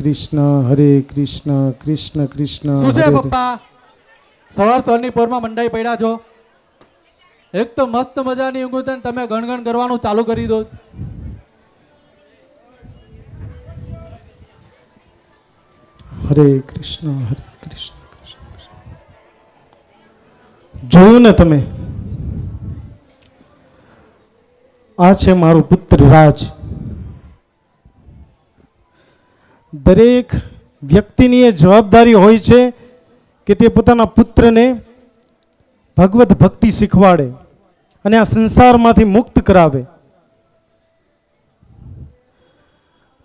કૃષ્ણ કૃષ્ણ કૃષ્ણ શું છે હરે હરે. પપ્પા? સવાર સવારની પોરમાં મંડાઈ પડ્યા છો. એક તો મસ્ત મજાની ઊંઘ છે ને તમે ગણગણ કરવાનું ચાલુ કરી દો. હરે કૃષ્ણ કૃષ્ણ કૃષ્ણ. જોયું ને તમે, આ છે મારું પુત્ર રાજ. દરેક વ્યક્તિની એ જવાબદારી હોય છે કે તે પોતાના પુત્રને ભગવત ભક્તિ શીખવાડે અને આ સંસારમાંથી મુક્ત કરાવે.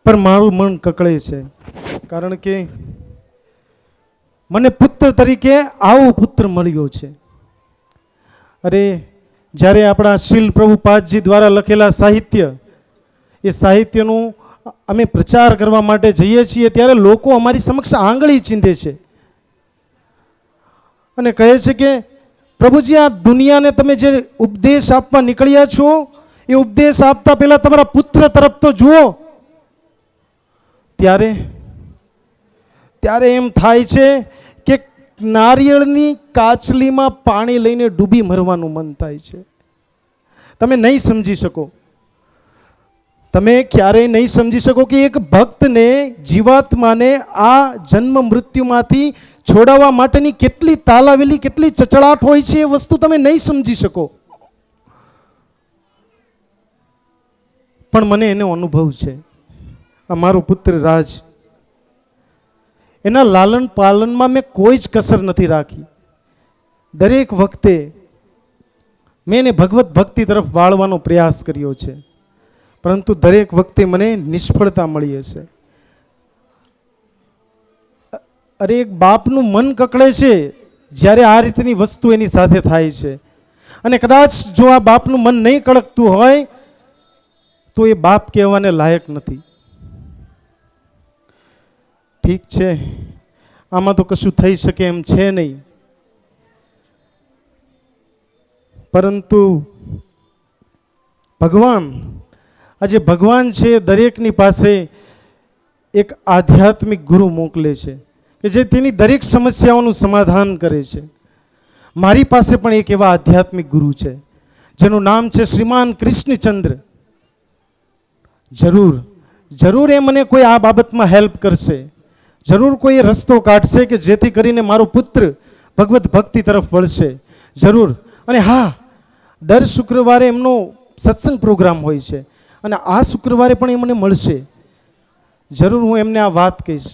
પણ મારું મન કકળે છે, કારણ કે મને પુત્ર તરીકે આવો પુત્ર મળ્યો છે. અરે, જ્યારે આપણા શ્રીલ પ્રભુપાદજી દ્વારા લખેલા સાહિત્ય, એ સાહિત્યનું અમે પ્રચાર કરવા માટે જઈએ છીએ ત્યારે લોકો અમારી સમક્ષ આંગળી ચીંધે છે અને કહે છે કે પ્રભુજી, આ દુનિયાને તમે જે ઉપદેશ આપવા નીકળ્યા છો એ ઉપદેશ આપતા પહેલા તમારા પુત્ર તરફ તો જુઓ. ત્યારે એમ થાય છે કે નારિયેળની કાચલીમાં પાણી લઈને ડૂબી મરવાનું મન થાય છે. તમે નહીં સમજી શકો, તમે ક્યારેય નહીં સમજી શકો કે એક ભક્તને, જીવાત્માને આ જન્મ મૃત્યુમાંથી છોડાવવા માટેની કેટલી તાલાવેલી, કેટલી ચચળાટ હોય છે, એ વસ્તુ તમે નહીં સમજી શકો. પણ મને એનો અનુભવ છે. આ મારો પુત્ર રાજ, એના લાલન પાલનમાં મેં કોઈ જ કસર નથી રાખી. દરેક વખતે મેં એને ભગવત ભક્તિ તરફ વાળવાનો પ્રયાસ કર્યો છે, પરંતુ દરેક વખતે મને નિષ્ફળતા મળી હશે. અરે, એક બાપનું મન કકળે છે જ્યારે આ રીતની વસ્તુ એની સાથે થાય છે. અને કદાચ જો આ બાપનું મન નહીં કળકતું હોય તો એ બાપ કહેવાને લાયક નથી. ઠીક છે, આમાં તો કશું થઈ શકે એમ છે નહીં, પરંતુ ભગવાન, આજે ભગવાન છે દરેકની પાસે એક આધ્યાત્મિક ગુરુ મોકલે છે કે જે તેની દરેક સમસ્યાઓનું સમાધાન કરે છે. મારી પાસે પણ એક એવા આધ્યાત્મિક ગુરુ છે જેનું નામ છે શ્રીમાન કૃષ્ણચંદ્ર. જરૂર એ મને કોઈ આ બાબતમાં હેલ્પ કરશે, જરૂર કોઈ રસ્તો કાઢશે કે જેથી કરીને મારો પુત્ર ભગવત ભક્તિ તરફ વળશે. જરૂર. અને હા, દર શુક્રવારે એમનો સત્સંગ પ્રોગ્રામ હોય છે અને આ શુક્રવારે પણ એ મને મળશે. જરૂર હું એમને આ વાત કહીશ.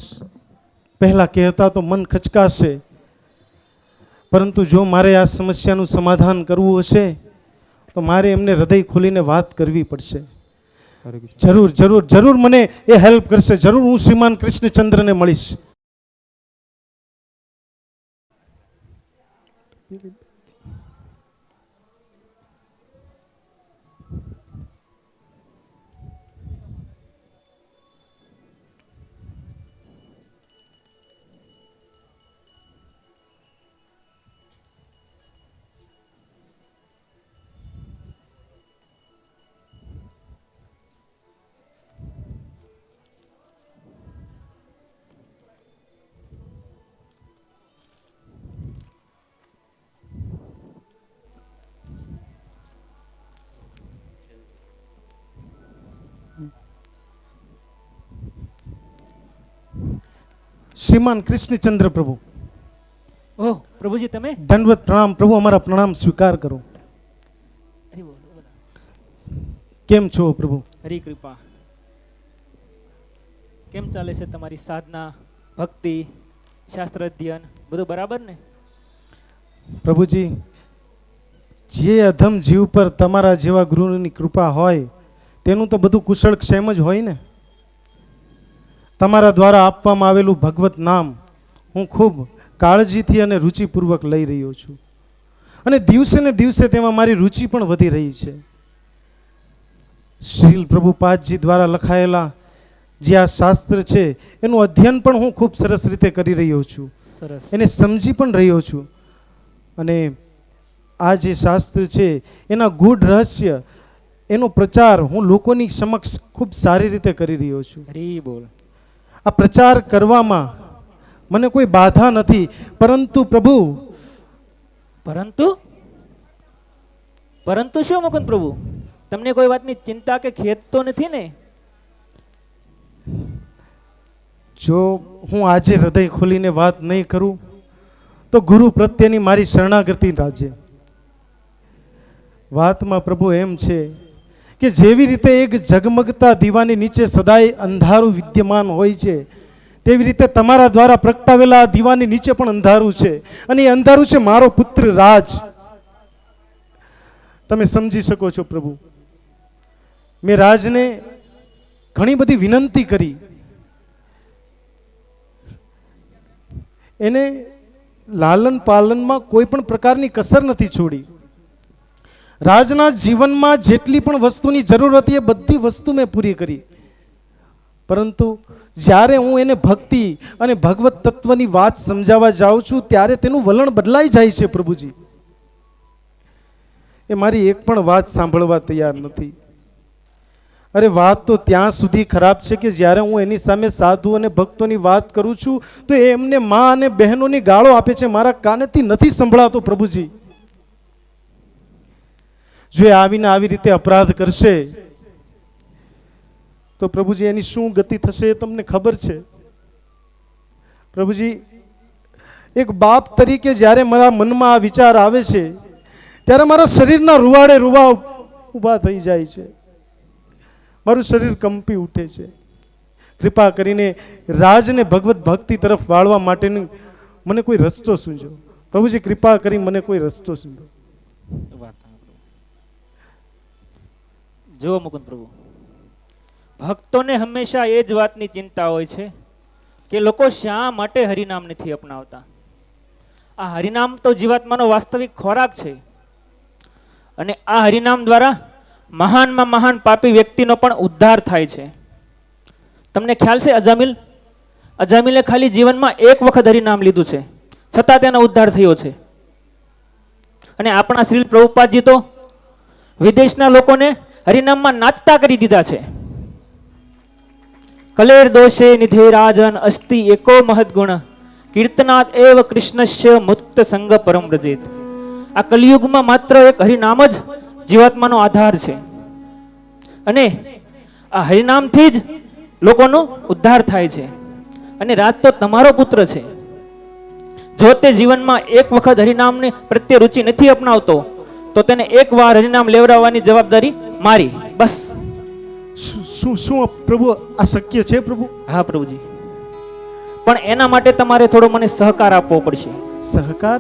પહેલાં કહેતા તો મન ખચકાશે, પરંતુ જો મારે આ સમસ્યાનું સમાધાન કરવું હશે તો મારે એમને હૃદય ખોલીને વાત કરવી પડશે. જરૂર મને એ હેલ્પ કરશે. જરૂર હું શ્રીમાન કૃષ્ણચંદ્રને મળીશ. શ્રીમાન કૃષ્ણચંદ્ર પ્રભુ. ઓહ પ્રભુજી, તમે? દંડવત પ્રણામ પ્રભુ, અમારા પ્રણામ સ્વીકાર કરો. કેમ છો પ્રભુ? હરી કૃપા. કેમ ચાલે છે તમારી સાધના, ભક્તિ, શાસ્ત્ર અધ્યયન, બધું બરાબર ને? પ્રભુજી, જે અધમ જીવ પર તમારા જેવા ગુરુની કૃપા હોય તેનું તો બધું કુશળ ક્ષેમ જ હોય ને. તમારા દ્વારા આપવામાં આવેલું ભગવત નામ હું ખૂબ કાળજીથી અને રુચિપૂર્વક લઈ રહ્યો છું અને દિવસે ને દિવસે તેમાં મારી રુચિ પણ વધી રહી છે. શ્રીલ પ્રભુપાદજી દ્વારા લખાયેલા જે આ શાસ્ત્ર છે એનું અધ્યયન પણ હું ખૂબ સરસ રીતે કરી રહ્યો છું. સરસ. એને સમજી પણ રહ્યો છું અને આ જે શાસ્ત્ર છે એના ગૂઢ રહસ્ય, એનો પ્રચાર હું લોકોની સમક્ષ ખૂબ સારી રીતે કરી રહ્યો છું. હરી બોલ. આ પ્રચાર કરવામાં મને કોઈ બાધા નથી, પરંતુ પ્રભુ પરંતુ પરંતુ શું મુકુંદ પ્રભુ, તમને કોઈ વાતની ચિંતા કે ખેદ તો નથી ને? જો હું આજે હૃદય ખોલીને વાત નહીં કરું તો ગુરુ પ્રત્યેની મારી શરણાગતિ રાજે. વાતમાં પ્રભુ એમ છે કે જેવી રીતે એક ઝગમગતા દીવાની નીચે સદાય અંધારું વિદ્યમાન હોય છે, તેવી રીતે તમારા દ્વારા પ્રગટાવેલા આ દીવાની નીચે પણ અંધારું છે, અને એ અંધારું છે મારો પુત્ર રાજ. તમે સમજી શકો છો પ્રભુ, મેં રાજને ઘણી બધી વિનંતી કરી, એને લાલન પાલનમાં કોઈ પણ પ્રકારની કસર નથી છોડી. રાજના જીવનમાં જેટલી પણ વસ્તુની જરૂર હતી એ બધી વસ્તુ મેં પૂરી કરી, પરંતુ જ્યારે હું એને ભક્તિ અને ભગવત તત્વની વાત સમજાવવા જાઉં છું ત્યારે તેનું વલણ બદલાઈ જાય છે પ્રભુજી. એ મારી એક પણ વાત સાંભળવા તૈયાર નથી. અરે વાત તો ત્યાં સુધી ખરાબ છે કે જ્યારે હું એની સામે સાધુ અને ભક્તોની વાત કરું છું તો એ એમને મા અને બહેનોની ગાળો આપે છે, મારા કાનેથી નથી સંભળાતો પ્રભુજી. જો એ આવીને આવી રીતે અપરાધ કરશે તો પ્રભુજી એની શું ગતિ થશે એ તમને ખબર છે. પ્રભુજી, એક બાપ તરીકે જ્યારે મારા મનમાં આ વિચાર આવે છે ત્યારે મારા શરીરના રૂવાડે રૂવા ઊભા થઈ જાય છે, મારું શરીર કંપી ઉઠે છે. કૃપા કરીને રાજને ભગવત ભક્તિ તરફ વાળવા માટેની મને કોઈ રસ્તો સૂંજો પ્રભુજી, કૃપા કરી મને કોઈ રસ્તો સૂંજો. જુઓ મુકુંદ પ્રભુ, ભક્તોને હંમેશા એ જ વાતની ચિંતા હોય છે કે લોકો શા માટે હરિનામ નથી અપનાવતા. આ હરિનામ તો જીવાત્માનો વાસ્તવિક ખોરાક છે, અને આ હરિનામ દ્વારા મહાનમાં મહાન પાપી વ્યક્તિનો પણ ઉદ્ધાર થાય છે. તમને ખ્યાલ છે અજામિલે ખાલી જીવનમાં એક વખત હરિનામ લીધું છે, છતાં તેનો ઉદ્ધાર થયો છે. અને આપણા શ્રી પ્રભુપાદજી તો વિદેશના લોકોને હરિનામમાં નાચતા કરી દીધા છે. કલેર દોષે નિધે રાજન અસ્તિ એકો મહદગુણ કીર્તનાદ એવ કૃષ્ણસ્ય મુક્ત સંગ પરમ વ્રજેત. આ કલિયુગમાં માત્ર એક હરિનામ જ જીવાત્માનો આધાર છે, અને આ હરિનામથી જ લોકોનો ઉદ્ધાર થાય છે. અને રાજ તો તમારો પુત્ર છે. જો તે જીવનમાં એક વખત હરિનામને પ્રત્યે રુચિ નથી અપનાવતો તો તેને એક વાર હરિનામ લેવડાવવાની જવાબદારી મારી. બસ. શું પ્રભુ આ શક્ય છે પ્રભુ? હા પ્રભુજી, પણ એના માટે તમારે થોડો મને સહકાર આપવો પડશે. સહકાર?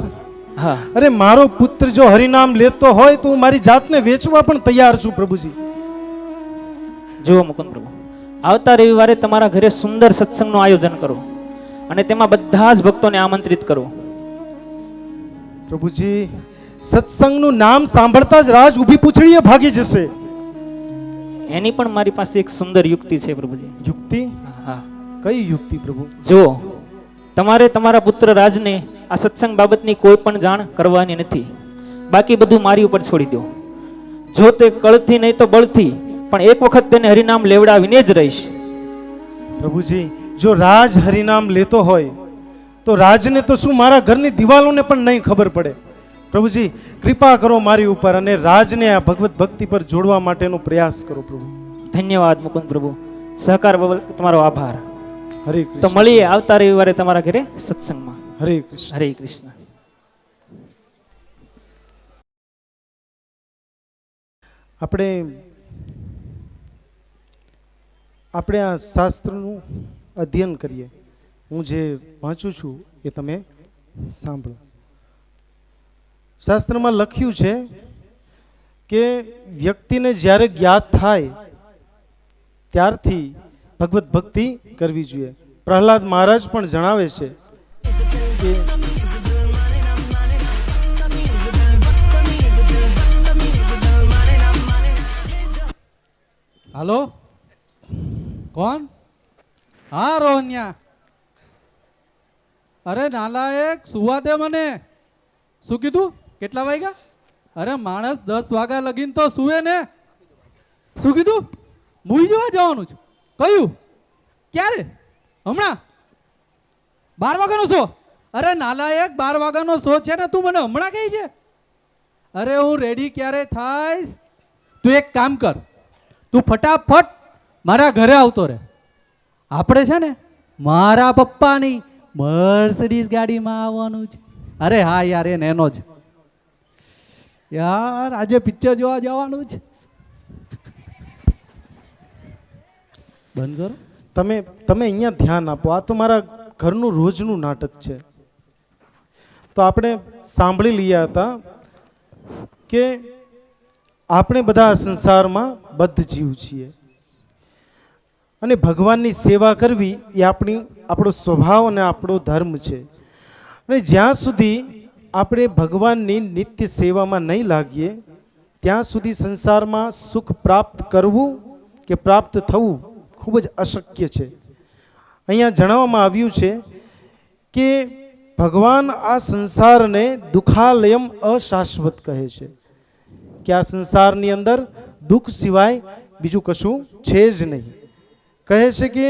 હા. અરે મારો પુત્ર જો હરિનામ લેતો હોય તો હું મારી જાતને વેચવા પણ તૈયાર છું પ્રભુજી. જુઓ મુકુંદ પ્રભુ, આવતા રવિવારે તમારા ઘરે સુંદર સત્સંગનું આયોજન કરો અને તેમાં બધા જ ભક્તોને આમંત્રિત કરો. પ્રભુજી, સત્સંગનું નામ સાંભળતા જ રાજ ઊભી પૂંછડીએ ભાગી જશે. એની પણ મારી પાસે એક સુંદર યુક્તિ છે પ્રભુજી. યુક્તિ? હા. કઈ યુક્તિ પ્રભુ? જુઓ, તમારે તમારા પુત્ર રાજને આ સત્સંગ બાબતની કોઈ પણ જાણ કરવાની નથી, બાકી બધું મારી ઉપર છોડી દો. જો તે કળથી નહીં તો બળથી પણ એક વખત તેને હરિનામ લેવડાવીને જ રહીશ. પ્રભુજી, જો રાજ હરિનામ લેતો હોય તો રાજને તો શું મારા ઘરની દિવાલોને પણ નહીં ખબર પડે. પ્રભુજી, કૃપા કરો મારી ઉપર અને રાજને આ ભગવત ભક્તિ પર જોડવા માટેનો પ્રયાસ કરો પ્રભુ. ધન્યવાદ મુકુંદ પ્રભુ, સહકાર બદલ તમારો આભાર. હરે તો કૃષ્ણ. મળીએ આવતા રવિવારે તમારા ઘરે સત્સંગમાં. હરે કૃષ્ણ. હરે કૃષ્ણ. આપણે આ શાસ્ત્રનું અધ્યયન કરીએ. હું જે વાંચું છું એ તમે સાંભળો. શાસ્ત્રમાં લખ્યું છે કે વ્યક્તિને જ્યારે જ્ઞાત થાય ત્યારથી ભગવત ભક્તિ કરવી જોઈએ. પ્રહલાદ મહારાજ પણ જણાવે છે કે હાલો, કોણ? હા રોહન્યા. અરે નાલાયક, સુવા દે મને. શું કીધું? કેટલા વાગ્યા? અરે માણસ 10 વાગ્યા લગીન તો સુવે ને. શું કીધું? મૂવી જોવા જવાનું છે? કયું? ક્યારે? હમણાં 12 વાગ્યાનો શો? અરે નાલાયક, 12 વાગ્યાનો શો છે ને, તું મને હમણાં કહે છે? અરે હું રેડી ક્યારે થાઈશ? તું એક કામ કર, તું ફટાફટ મારા ઘરે આવતો રહે. આપણે છે ને મારા પપ્પાની મર્સિડીઝ ગાડીમાં આવવાનું છે. અરે હા યાર, એ નેનો જ યાર, આજે પિક્ચર જોવા જવાનું છે. બંધ કરો. તમે તમે અહીંયા ધ્યાન આપો. આ તો મારા ઘરનું રોજનું નાટક છે. તો આપણે સાંભળી લીયા હતા કે આપણે બધા સંસારમાં બદ્ધ જીવ છીએ અને ભગવાનની સેવા કરવી એ આપણો સ્વભાવ અને આપણો ધર્મ છે. અને જ્યાં સુધી આપણે ભગવાનની નિત્ય સેવામાં નહીં લાગીએ ત્યાં સુધી સંસારમાં સુખ પ્રાપ્ત કરવું કે પ્રાપ્ત થવું ખૂબ જ અશક્ય છે. અહીંયા જણાવવામાં આવ્યું છે કે ભગવાન આ સંસારને દુઃખાલયમ અશાશ્વત કહે છે, કે આ સંસારની અંદર દુઃખ સિવાય બીજું કશું છે જ નહીં. કહે છે કે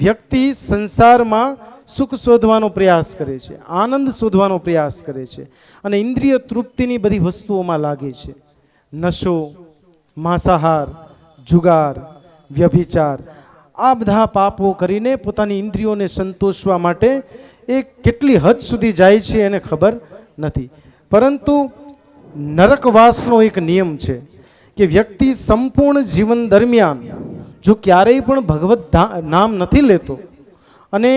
વ્યક્તિ સંસારમાં સુખ શોધવાનો પ્રયાસ કરે છે, આનંદ શોધવાનો પ્રયાસ કરે છે અને ઇન્દ્રિય તૃપ્તિની બધી વસ્તુઓમાં લાગે છે. નશો, માંસાહાર, જુગાર, વ્યભિચાર, આ બધા પાપો કરીને પોતાની ઇન્દ્રિયોને સંતોષવા માટે એ કેટલી હદ સુધી જાય છે એને ખબર નથી. પરંતુ નરકવાસનો એક નિયમ છે કે વ્યક્તિ સંપૂર્ણ જીવન દરમિયાન જો ક્યારેય પણ ભગવત નામ નથી લેતો અને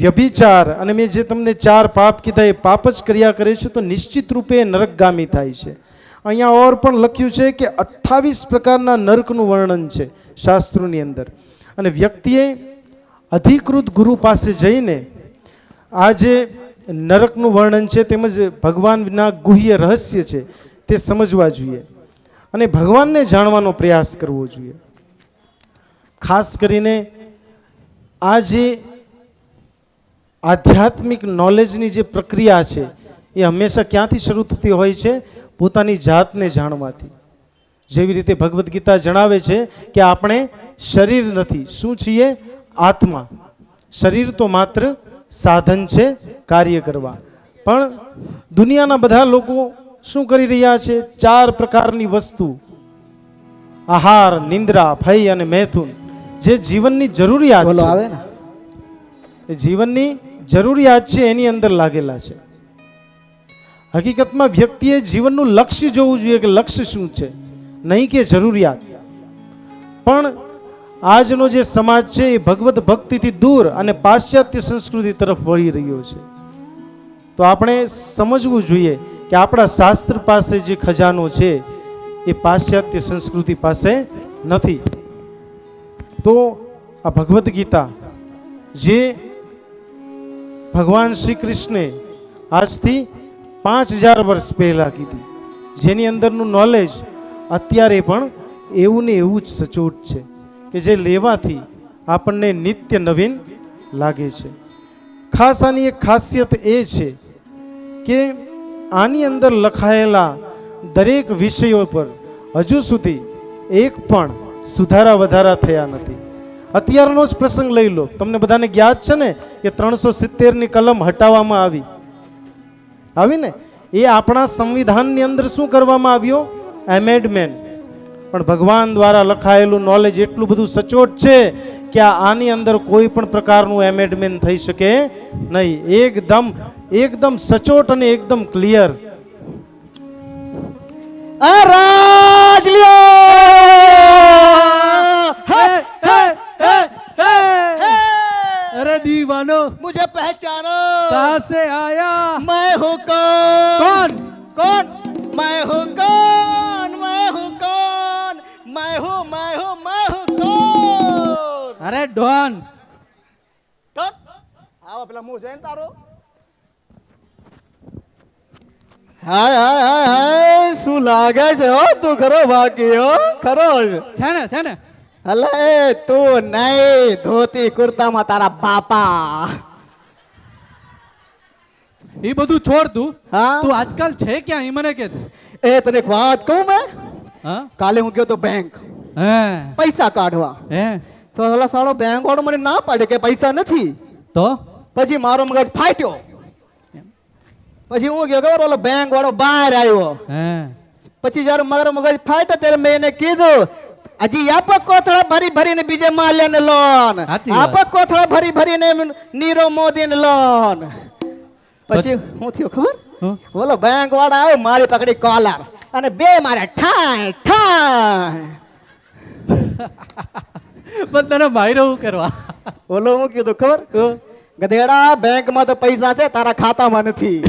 વ્યભિચાર અને મેં જે તમને 4 પાપ કીધા એ પાપ જ કર્યા કરે છે તો નિશ્ચિત રૂપે નરકગામી થાય છે. અહીંયા ઓર પણ લખ્યું છે કે 28 પ્રકારના નરકનું વર્ણન છે શાસ્ત્રોની અંદર. અને વ્યક્તિએ અધિકૃત ગુરુ પાસે જઈને આ જે નરકનું વર્ણન છે તેમજ ભગવાનના ગુહ્ય રહસ્ય છે તે સમજવા જોઈએ અને ભગવાનને જાણવાનો પ્રયાસ કરવો જોઈએ. ખાસ કરીને આ જે આધ્યાત્મિક નોલેજની જે પ્રક્રિયા છે એ હંમેશા ક્યાંથી શરૂ થતી હોય છે? પોતાની જાતને જાણવાથી. જેવી રીતે ભગવદ્ ગીતા જણાવે છે કે આપણે શરીર નથી, શું છીએ? આત્મા. શરીર તો માત્ર સાધન છે કાર્ય કરવા. પણ દુનિયાના બધા લોકો શું કરી રહ્યા છે? 4 પ્રકારની વસ્તુ, આહાર, નિંદ્રા, ભય અને મૈથુન, જે જીવનની જરૂરિયાત છે, એ જીવનની જરૂરિયાત છે એની અંદર લાગેલા છે. હકીકતમાં વ્યક્તિએ જીવનનું લક્ષ્ય જોવું જોઈએ કે લક્ષ્ય શું છે, નહીં કે જરૂરિયાત. પણ આજનો જે સમાજ છે એ ભગવત ભક્તિથી દૂર અને પાશ્ચાત્ય સંસ્કૃતિ તરફ વળી રહ્યો છે. તો આપણે સમજવું જોઈએ કે આપણા શાસ્ત્ર પાસે જે ખજાનો છે એ પાશ્ચાત્ય સંસ્કૃતિ પાસે નથી. તો આ ભગવદ્ ગીતા જે ભગવાન શ્રી કૃષ્ણે આજથી 5000 વર્ષ પહેલા કીધી, જેની અંદરનું નોલેજ અત્યારે પણ એવું ને એવું જ સચોટ છે કે જે લેવાથી આપણને નિત્ય નવીન લાગે છે. ખાસ આની એક ખાસિયત એ છે કે આની અંદર લખાયેલા દરેક વિષયો પર હજુ સુધી એક પણ સુધારા વધારા થયા નથી. અત્યારનો જ પ્રસંગ લઈ લો, તમને બધાને યાદ છે ને કે 370ની કલમ હટાવવામાં આવી ને, એ આપણા સંવિધાનની અંદર શું કરવામાં આવ્યો? એમેન્ડમેન્ટ. પણ ભગવાન દ્વારા લખાયેલું નોલેજ એટલું બધું સચોટ છે કે આની અંદર કોઈ પણ પ્રકારનું એમેન્ડમેન્ટ થઈ શકે નહીં. એકદમ સચોટ અને એકદમ ક્લિયર. राज लियो अरे दीवानो, मुझे पहचानो, कहाँ से आया? मैं हूँ कौन? कौन? मैं हूँ कौन? मैं हूँ कौन? मैं हूँ कौन? अरे डॉन. આવા પેલા મું જઈને તારો. હાય હાય હાય હાય, શું લાગે છે હો તું? ખરો બાકી હો, ખરો છે ને અલે તું નહીં, ધોતી કુર્તામાં તારા બાપા. એ બધું છોડ તું. હા? તું આજકાલ છે ક્યાં એ મને કે તું. એ તને એક વાત કહું મેં? હા? કાલે હું ગયો તો બેંક હે પૈસા કાઢવા. હે તો ઓલા સાળો બેંક વાળો મને ના પાડે કે પૈસા નથી. તો પછી મારો મગજ ફાટ્યો. પછી હું ગયો ખબર ઓલો બેંક વાળો બહાર આવ્યો. હે પછી જયારે મારો મગજ ફાટ્યો ત્યારે મેં એને કીધું હજી આપો કોથળા ભરી ભરીને બીજે માલ્યાને લોન, સાચી વાત. આપો કોથળા ભરી ભરીને નીરવ મોદીને લોન. પછી હું થયું ખબર? હં? ઓલો બેંક વાળા આવ્યો મારી પકડી કોલર અને બે મારે ઠાય ઠાય. પણ તને માયરો હું કરવા? ઓલો હું કીધું ખબર? ગધેડા બેંકમાં તો પૈસા છે તારા ખાતામાં નથી.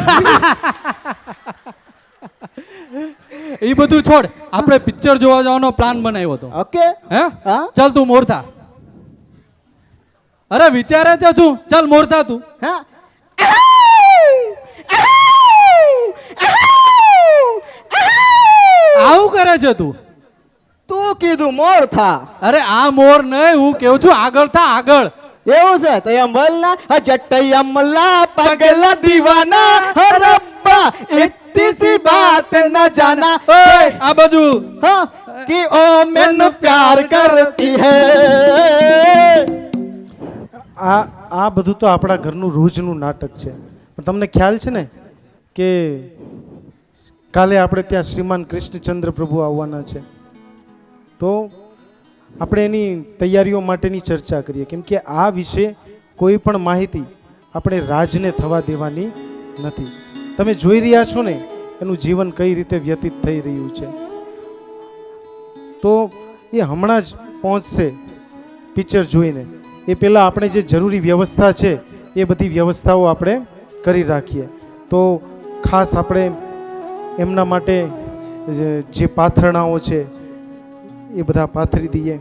એ બધું છોડ, આપણે પિક્ચર જોવા જવાનો પ્લાન બનાવ્યો હતો. ઓકે હે હા ચાલ તું મોરથા. અરે વિચારે છે શું? ચાલ મોરથા તું. હા આવું કરે છે તું? તું કીધું મોર થા. અરે આ મોર નહીં, હું કેવું છું આગળ થા, આગળ. એવું છે તો એમ બોલ ના જટ્ટઈ અમલા પગલા દીવાના હરબ્બા इतनी सी बात न जाना ઓય, આ બાજુ. हाँ कि ओ मैंने प्यार करती है. આ બધું તો આપણા ઘરનું રોજનું નાટક છે. પણ તમને ખ્યાલ છે ને કે કાલે આપણે ત્યાં શ્રીમાન કૃષ્ણચંદ્ર પ્રભુ આવવાના છે. તો આપણે એની તૈયારીઓ માટેની ચર્ચા કરીએ, કેમ કે આ વિશે કોઈ પણ માહિતી આપણે રાજને થવા દેવાની નથી. તમે જોઈ રહ્યા છો ને એનું જીવન કઈ રીતે વ્યતીત થઈ રહ્યું છે. તો એ હમણાં જ પહોંચશે પિક્ચર જોઈને. એ પહેલાં આપણે જે જરૂરી વ્યવસ્થા છે એ બધી વ્યવસ્થાઓ આપણે કરી રાખીએ. તો ખાસ આપણે એમના માટે જે પાથરણાઓ છે એ બધા પાથરી દઈએ.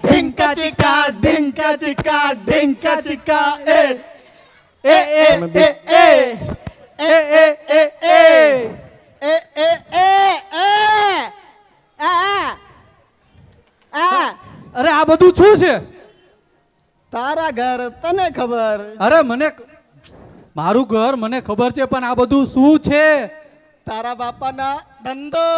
ढिंका चिका ढिंका चिका ढिंका चिका ए ए ए ए ए ए ए ए ए ए ए ए ए અરે આ બધું શું છે? તારા ઘર તને ખબર. અરે મને મારું ઘર મને ખબર છે, પણ આ બધું શું છે? તારા બાપાના ધંધો.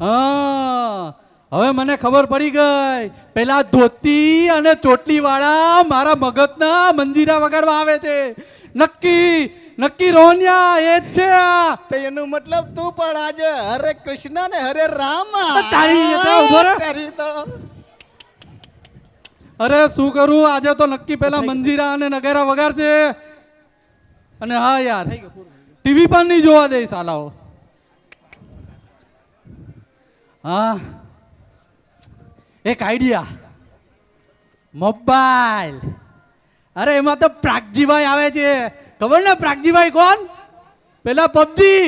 હા, હવે મને ખબર પડી ગઈ. પેલા ધોતી અને ચોટલી વાળા મારા મગજના મંજીરા વગાડવા આવે છે. નક્કી નક્કી રોનિયા એ જ છે આ. તો એનું મતલબ તું પણ આજે હરે કૃષ્ણ ને હરે રામ. તારી એ તો ઉભો રહે. તારી તો અરે શું કરું, આજે તો નક્કી પેલા મંજીરા અને નગારા વગાડશે. અને હા યાર, ટીવી પણ નહીં જોવા દે સાલાઓ. હા, એક આઈડિયા. મોબાઈલ. અરે એમાં તો પ્રાગજીભાઈ આવે છે. ખબર ને પ્રાગજીભાઈ કોણ? પેલા પબજી.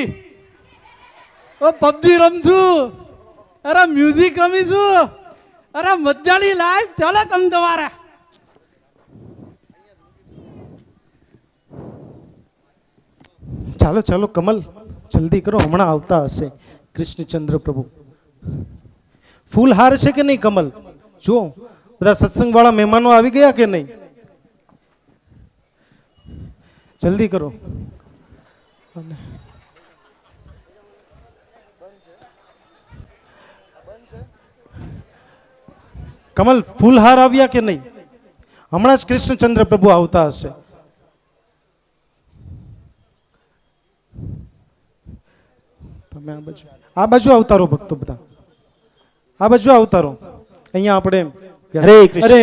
ઓ પબજી રમશું. અરે મ્યુઝિક રમીશું. અરે મજાની લાઈફ ચાલે તમ તમારે. ચાલો ચાલો કમલ, જલ્દી કરો, હમણાં આવતા હશે કૃષ્ણચંદ્ર પ્રભુ. ફૂલ હાર છે કે નહીં કમલ? જો બધા સત્સંગ વાળા મહેમાનો આવી ગયા કે નહીં? જલ્દી કરો. કમલ, ફૂલ હાર આવ્યા કે નહીં? હમણાં જ કૃષ્ણચંદ્ર પ્રભુ આવતા હશે. તમે આ બાજુ આવતા રહો ભક્તો, બધા આ બાજુ આવતા રહો. અહીંયા આપણે હરે કૃષ્ણ. અરે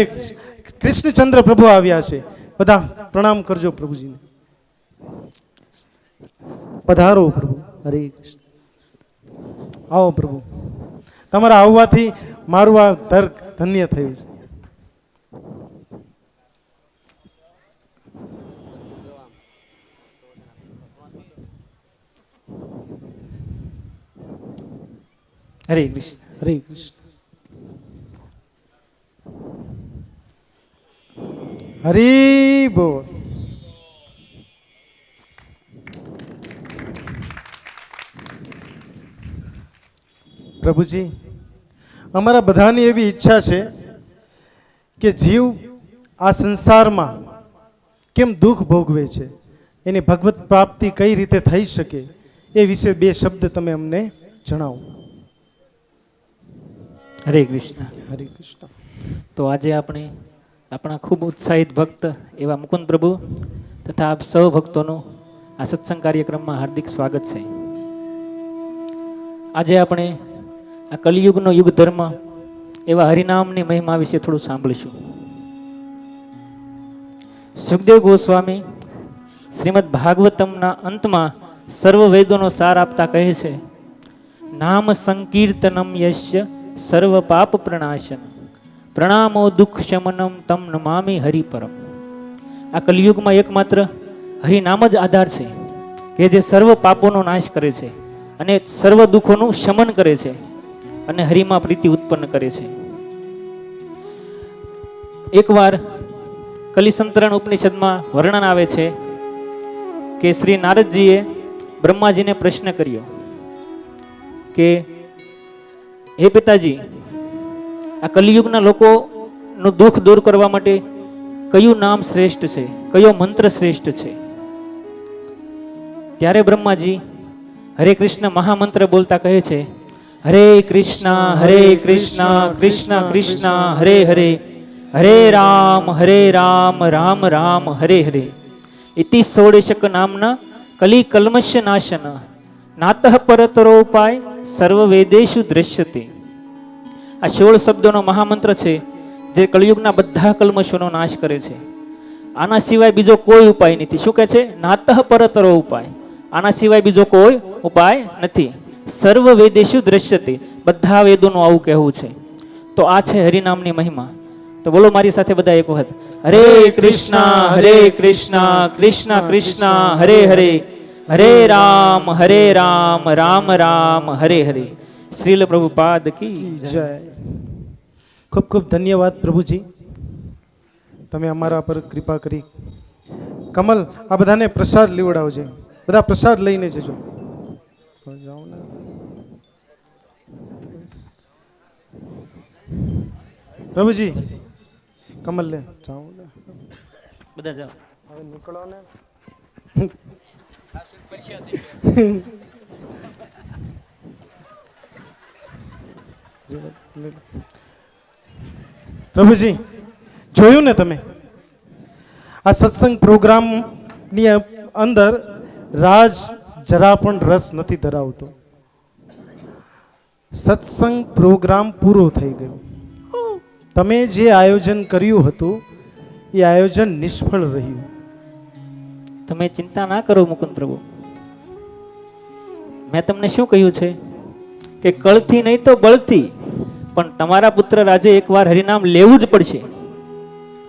કૃષ્ણચંદ્ર પ્રભુ આવ્યા છે. બધા પ્રણામ કરજો પ્રભુજીને. પધારો પ્રભુ. હરે કૃષ્ણ. આવો પ્રભુ. તમારા આવવાથી મારું આ તર્ક ધન્ય થયું છે. હરે કૃષ્ણ. હરે કૃષ્ણ. હરી બોલ. પ્રભુજી, અમારા બધાની એવી ઈચ્છા છે કે જીવ આ સંસારમાં કેમ દુઃખ ભોગવે છે, એની ભગવત પ્રાપ્તિ કઈ રીતે થઈ શકે, એ વિશે બે શબ્દ તમે અમને જણાવો. હરે કૃષ્ણ. હરે કૃષ્ણ. તો આજે આપણે આપણા ખૂબ ઉત્સાહિત ભક્ત એવા મુકુંદ પ્રભુ તથા આપ સૌ ભક્તોનું આ સત્સંગ કાર્યક્રમમાં હાર્દિક સ્વાગત છે. આજે આપણે આ કલિયુગનો યુગ ધર્મ એવા હરિનામની મહિમા વિશે થોડું સાંભળીશું. સુખદેવ ગોસ્વામી શ્રીમદ ભાગવતમના અંતમાં સર્વ વેદોનો સાર આપતા કહે છે, નામ સંકીર્તનમ યસ્ય સર્વ પાપ પ્રણાશન પ્રણામો દુઃખ શમનમ તમ નમામિ હરિપરમ. આ કલિયુગમાં એકમાત્ર હરિનામ જ આધાર છે કે જે સર્વ પાપોનો નાશ કરે છે અને સર્વ દુઃખોનું શમન કરે છે અને હરિમાં પ્રીતિ ઉત્પન્ન કરે છે. એકવાર કલિસંતરણ ઉપનિષદમાં વર્ણન આવે છે કે શ્રી નારદજીએ બ્રહ્માજીને પ્રશ્ન કર્યો કે હે પિતાજી, આ કલિયુગના લોકોનું દુઃખ દૂર કરવા માટે કયું નામ શ્રેષ્ઠ છે, કયો મંત્ર શ્રેષ્ઠ છે? ત્યારે બ્રહ્માજી હરે કૃષ્ણ મહામંત્ર બોલતા કહે છે, હરે કૃષ્ણ કૃષ્ણ કૃષ્ણ હરે હરે, હરે રામ રામ રામ હરે હરે. ઇતિ ષોડશક નામના કલિ કલ્મશ નાશન નાતઃ પરતરોપાય સર્વ વેદેશુ દ્રશ્યતે. આ 16 શબ્દોનો મહામંત્ર છે જે કલિયુગના બધા કલ્મશોનો નાશ કરે છે. આના સિવાય બીજો કોઈ ઉપાય નથી. શું કહે છે? નાતઃ પરતરો ઉપાય. આના સિવાય બીજો કોઈ ઉપાય નથી. સર્વ વેદેશુ દ્રશ્યતે. બધા વેદોનું આવું કહેવું છે. તો આ છે હરિનામની મહિમા. તો બોલો મારી સાથે બધા એક વખત, હરે કૃષ્ણ કૃષ્ણ કૃષ્ણ હરે હરે, હરે રામ રામ રામ હરે હરે. શ્રીલ પ્રભુપાદ કી જય. ખૂબ ખૂબ ધન્યવાદ પ્રભુજી, તમે અમારા પર કૃપા કરી. કમલ, આ બધાને પ્રસાદ લેવડાવજે. બધા પ્રસાદ લઈને જજો. જાઓ ને. પ્રભુજી, કમલ લે જાઓ ને. બધા જાઓ. હવે નીકળો ને. પ્રભુજી, જોયું ને તમે, આ સત્સંગ પ્રોગ્રામની અંદર રાજ જરા પણ રસ નથી ધરાવતો. સત્સંગ પ્રોગ્રામ પૂરો થઈ ગયો. તમે જે આયોજન કર્યું હતું એ આયોજન નિષ્ફળ રહ્યું. તમે ચિંતા ના કરો મુકુંદ પ્રભુ. મેં તમને શું કહ્યું છે કે કળથી નહીં તો બળથી પણ તમારા પુત્ર રાજે એકવાર હરિનામ લેવું જ પડશે.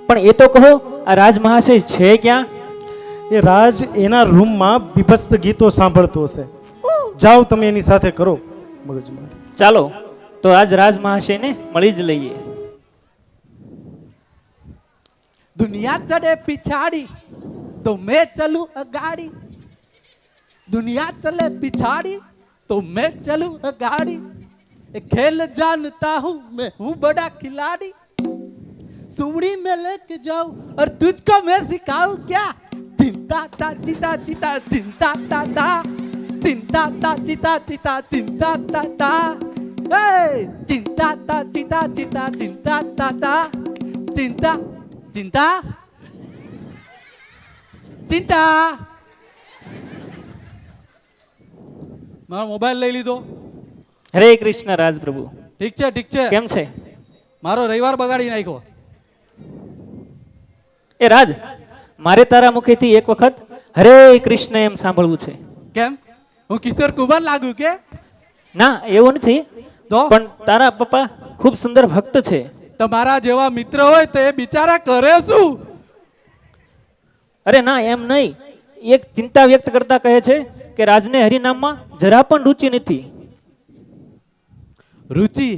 પણ એ તો કહો, આ રાજ મહાશય છે ક્યાં? એ રાજ એના રૂમમાં બીભત્સ ગીતો સાંભળતો હશે. જાઓ તમે એની સાથે કરો મગજમાં. ચાલો તો આજ રાજ મહાશયને મળી જ લઈએ. दुनिया चढ़े पिछाड़ी तो मैं चलूं अगाड़ी, दुनिया चले पिछाड़ी तो मैं चलूं अगाड़ी, खेल जानता हूं मैं हूं बड़ा खिलाड़ी, सुमड़ी में लेके जाऊं और तुझको मैं सिखाऊं क्या, चिंता ता चिता चिता चिंता ता ता, चिंता ता चिता चिता चिंता ता ता, चिंता ता चिता चिता चिंता ता ता, चिंता चिंता चिंता. મારો મોબાઈલ લઈ લીધો. હરે કૃષ્ણ રાજ પ્રભુ. ઠીક છે ઠીક છે. કેમ છે? મારો રવિવાર બગાડી નાખ્યો. એ રાજ, મારે તારા મુખેથી એક વખત હરે કૃષ્ણ એમ સાંભળવું છે. કેમ? હું કિશોર કુમાર લાગુ કે? ના, એવું નથી. તો પણ તારા પપ્પા ખૂબ સુંદર ભક્ત છે. તમારા જેવા મિત્ર હોય તો એ બિચારા કરે શું? અરે ના, એમ નહીં. એક ચિંતા વ્યક્ત કરતા કહે છે કે રાજને હરિનામમાં જરા પણ રુચિ નથી. રુચિ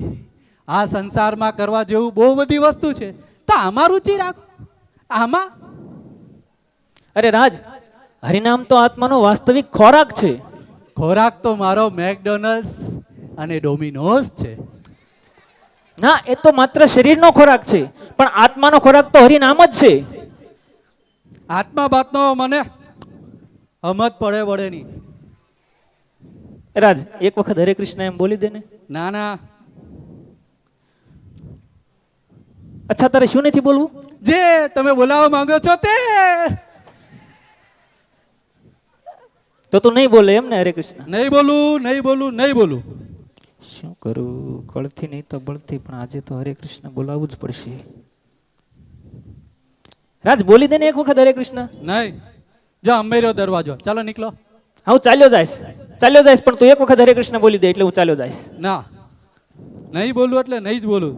આ સંસારમાં કરવા જેવું બહુ બધી વસ્તુ છે, તો આમાં રુચિ રાખો. આમાં અરે રાજ, હરિનામ તો આત્માનો વાસ્તવિક ખોરાક છે. ખોરાક તો મારો મેકડોનલ્ડ્સ અને ડોમિનોઝ છે. ના, એ તો માત્ર શરીરનો ખોરાક છે, પણ આત્માનો ખોરાક તો હરિનામ જ છે. આત્મા બાતનો મને હમત પડે નહીં. રાજ, એક વખત હરે કૃષ્ણ એમ બોલી દે ને. ના ના, અચ્છા, તારે શું નથી બોલવું? જે તમે બોલાવવા માંગો છો તે. તો તું નહીં બોલે એમ ને? હરે કૃષ્ણ. નહીં બોલું, નહીં બોલું, નહીં બોલું. શું કરું? કળથી નહીં તો બળથી, પણ આજે તો હરે કૃષ્ણ બોલાવવું જ પડશે. રાજ, બોલી દે ને એક વખત હરે કૃષ્ણ. નહીં, જો અંબે રહ્યો દરવાજો, ચાલો નીકળો. હા, હું ચાલ્યો જઈશ, પણ તું એક વખત હરે કૃષ્ણ બોલી દે એટલે હું ચાલ્યો જઈશ. ના, નહીં બોલું એટલે નહીં જ બોલું.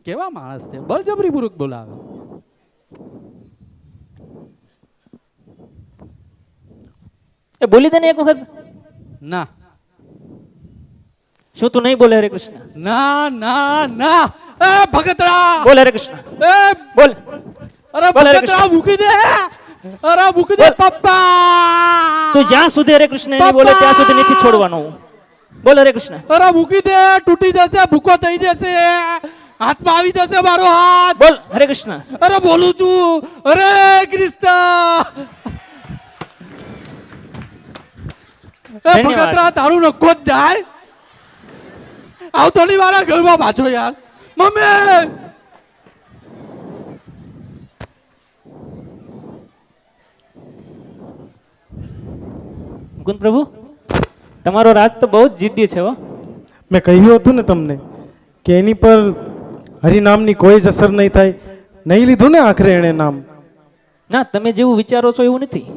કેવા માણસ છે, બળજબરી પૂર્વક બોલાવે. એ બોલી દે ને એક વખત. ના શું તું નહીં બોલે હરે કૃષ્ણ? ના ના ના, એ ભગતરા, બોલ હરે કૃષ્ણ, એ બોલ. અરે બોલ હરે ભગતરા, મૂકી દે, અરે મૂકી દે પપ્પા. તું જ્યાં સુધી હરે કૃષ્ણ નહીં બોલે ત્યાં સુધી નથી છોડવાનું. બોલ હરે કૃષ્ણ. અરે મૂકી દે, તૂટી જશે, ભૂકો થઈ જશે, હાથમાં આવી જશે મારો હાથ. બોલ હરે કૃષ્ણ. અરે બોલું છું, અરે કૃષ્ણ. એ ધન્યવાદ. ભગતરા, તારું નખો જ જાય. આવતો નહીં મારા ઘરમાં પાછો યાર. મમ્મી, મુકુંદ પ્રભુ, તમારો રાજ તો બહુ જ જિદ્દી છે હો. મેં કહ્યું હતું ને તમને કે એની પર હરિનામની કોઈ જ અસર નહીં થાય. નહીં લીધું ને આખરે એણે નામ. ના, તમે જેવું વિચારો છો એવું નથી.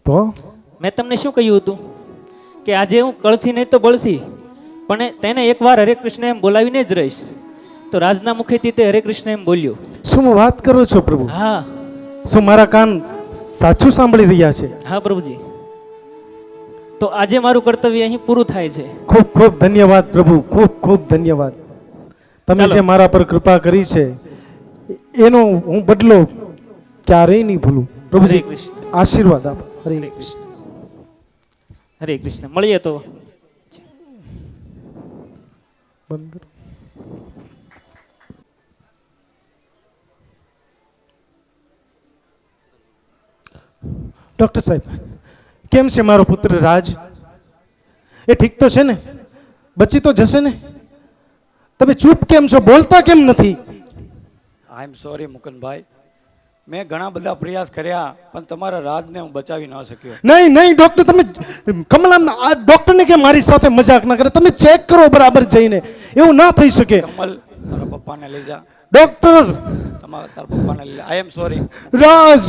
તો મેં તમને શું કહ્યું હતું કે આજે હું કળથી નહીં તો બળથી, પણ તેને એકવાર હરે કૃષ્ણ એમ બોલાવીને જ રહીશ. તો રાજના મુખેથી તે હરે કૃષ્ણ એમ બોલ્યો. શું વાત કરો છો પ્રભુ? હા શું મારા કાન સાચું સાંભળી રહ્યા છે? હા પ્રભુજી, તો આજે મારું કર્તવ્ય અહીં પૂરું થાય છે. ખૂબ ખૂબ ધન્યવાદ પ્રભુ, ખૂબ ખૂબ ધન્યવાદ. તમે ચાલો. જે મારા પર કૃપા કરી છે એનો હું બદલો ક્યારેય નહીં ભૂલું. હરે પ્રભુજી કૃષ્ણ, આશીર્વાદ આપો. હરે હરે કૃષ્ણ, હરે કૃષ્ણ. મળીએ તો. બંધ કરો. ડોક્ટર સાહેબ, કેમ છે મારો પુત્ર રાજ? એ ઠીક તો છે ને? બચી તો જશે ને? તમે ચૂપ કેમ છો? બોલતા કેમ નથી? આઈ એમ સોરી મુકુંદભાઈ, મેં ઘણા બધા પ્રયાસ કર્યા પણ તમારા રાજને હું બચાવી ન શક્યો. નહીં નહીં ડોક્ટર, તમે કમલા આ ડોક્ટરને કે મારી સાથે મજાક ના કરે. તમે ચેક કરો બરાબર જઈને. એવું ના થઈ શકે. કમલ, તારા પપ્પાને લઈ જા. ડોક્ટર તારા પપ્પાને લઈ જા. આઈ એમ સોરી. રાજ,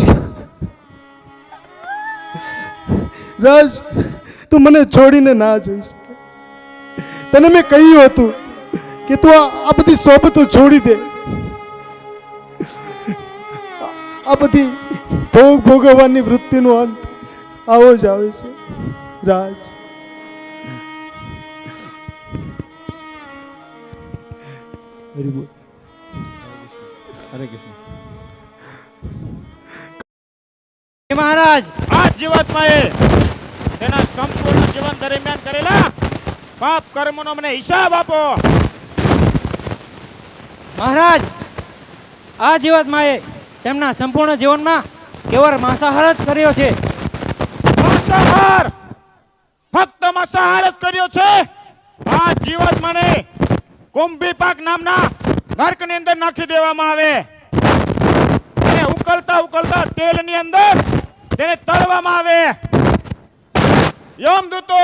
રાજ, તું મને છોડીને ના જઈ શકે. તને મેં કહ્યું હતું કે તું આ બધી સોબતો છોડી દે. આ બધી ભોગ ભોગવવાની વૃત્તિનો અંત આવો જ આવે છે રાજ. હરી બોલ. હરે કૃષ્ણ. મહારાજ, આ જીવાત્માએ તેના સંપૂર્ણ જીવન દરમિયાન કરેલા પાપ કર્મોનો મને હિસાબ આપો. મહારાજ, આ જીવાત્માએ તેમના સંપૂર્ણ જીવનમાં કેવળ માંસાહાર જ કર્યો છે. માંસાહાર, ફક્ત માંસાહાર જ કર્યો છે. આ જીવાત્માને કુંભી પાક નામના નર્કની અંદર નાખી દેવામાં આવે અને ઉકળતા ઉકળતા તેલની અંદર તેને તળવામાં આવે. યમદૂતો,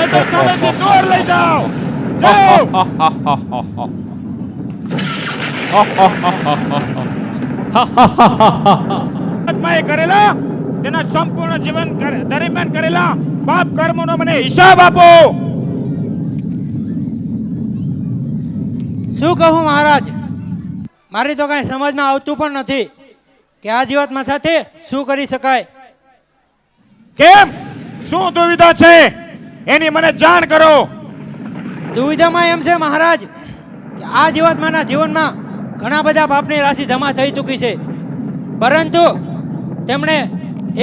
નગર સામેથી દૂર લઈ જાઓ. જાઓ. આત્માએ કરેલા તેના સંપૂર્ણ જીવન દરમિયાન કરેલા પાપ કર્મોનો મને હિસાબ આપો. શું કહું મહારાજ, મારી તો કાંઈ સમજમાં આવતું પણ નથી કે આ જીવાત્મા સાથે શું કરી શકાય. કેમ? શું દુવિધા છે એની મને જાણ કરો. દુવિધામાં એમ છે મહારાજ કે આ જીવાત્માના જીવનમાં ઘણા બધા પાપની રાશિ જમા થઈ ચૂકી છે, પરંતુ તેમણે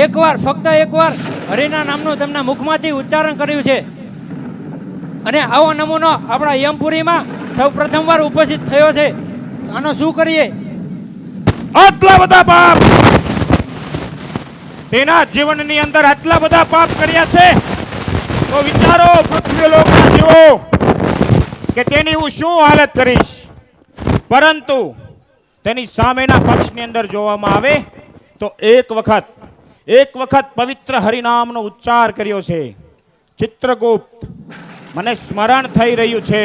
એકવાર, ફક્ત એકવાર હરિના નામનું તેમના મુખમાંથી ઉચ્ચારણ કર્યું છે, અને આવો નમૂનો આપણા યમપુરીમાં સૌ પ્રથમવાર ઉપસ્થિત થયો છે. આનો શું કરીએ? આટલા બધા પાપ તેના જીવનની અંદર આટલા બધા પાપ કર્યા છે તો વિચારો પૃથ્વી લોકના જીવો કે તેની હું શું હાલત કરીશ. પરંતુ તેની સામેના પક્ષની અંદર જોવામાં આવે તો એક વખત પવિત્ર હરિનામનો ઉચ્ચાર કર્યો છે. ચિત્રગુપ્ત, મને સ્મરણ થઈ રહ્યું છે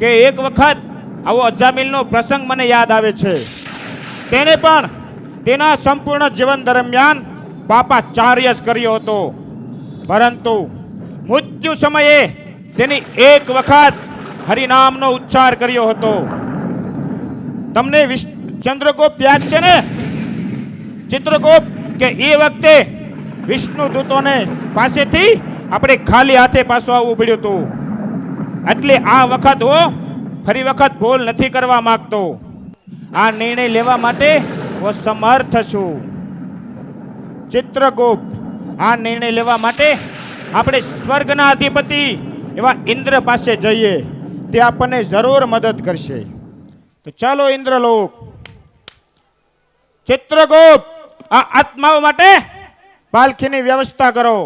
કે એક વખત આવો અજામિલનો પ્રસંગ મને યાદ આવે છે. તેને પણ તેના સંપૂર્ણ જીવન દરમિયાન પાપાચાર્ય જ કર્યો હતો, પરંતુ મૃત્યુ સમયે તેની એક વખત હરિનામનો ઉચ્ચાર કર્યો હતો. તમને ચંદ્રગુપ્ત યાદ છે ને? ચિત્રગુપ્ત કે એ વખતે વિષ્ણુ દૂતોને પાસેથી આપણે ખાલી હાથે પાછું આવવું પડ્યું હતું. એટલે આ વખત હું ફરી વખત ભૂલ નથી કરવા માંગતો. આ નિર્ણય લેવા માટે હું સમર્થ છું. ચિત્રગુપ્ત, આ નિર્ણય લેવા માટે આપણે સ્વર્ગના અધિપતિ એવા ઇન્દ્ર પાસે જઈએ, તે આપણને જરૂર મદદ કરશે. તો ચાલો ઇન્દ્રલોક. ચિત્રગુપ્ત, આ આત્માઓ માટે પાલખીની વ્યવસ્થા કરો.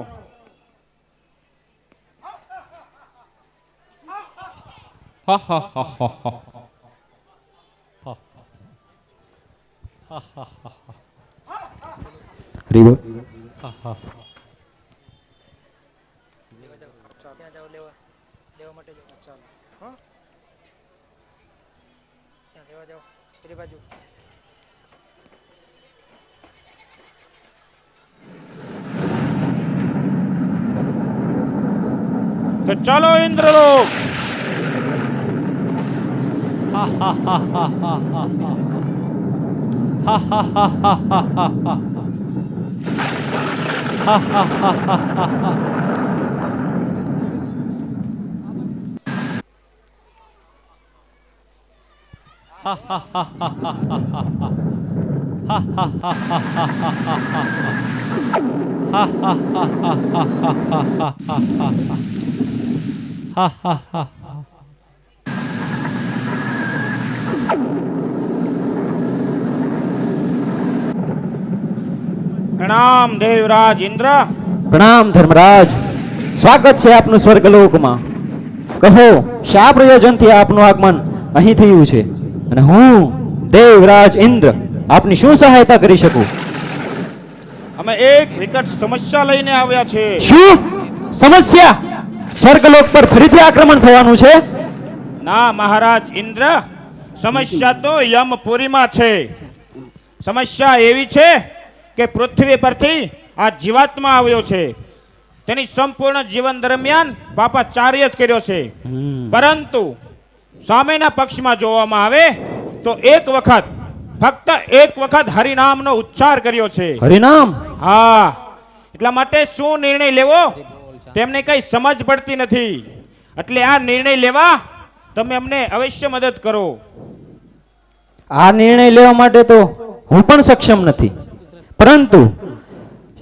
તો ચાલો ઇન્દ્રલોક. પ્રણામ દેવરાજ ઇન્દ્ર. પ્રણામ ધર્મરાજ, સ્વાગત છે આપનું સ્વર્ગલોકમાં. કહો, શા પ્રયોજનથી આપનું આગમન અહીં થયું છે, અને હું દેવરાજ ઇન્દ્ર આપની શું સહાયતા કરી શકું? અમે એક વિકટ સમસ્યા લઈને આવ્યા છે. શું સમસ્યા? સ્વર્ગલોક પર ફરીથી આક્રમણ થવાનું છે? ના મહારાજ ઇન્દ્ર, સમસ્યા તો યમપુરીમાં છે. સમસ્યા એવી છે કે પૃથ્વી પરથી આ જીવાત્મા આવ્યો છે. તેની સંપૂર્ણ જીવન દરમિયાન પાપાચાર્ય જ કર્યો છે, પરંતુ સામેના પક્ષમાં જોવામાં આવે તો એક વખત, ફક્ત એક વખત હરિનામનો ઉચ્ચાર કર્યો છે. હરિનામ? હા, એટલા માટે શું નિર્ણય લેવો તેમને કઈ સમજ પડતી નથી. એટલે આ નિર્ણય લેવા તમે અમને અવશ્ય મદદ કરો. આ નિર્ણય લેવા માટે તો હું પણ સક્ષમ નથી, પરંતુ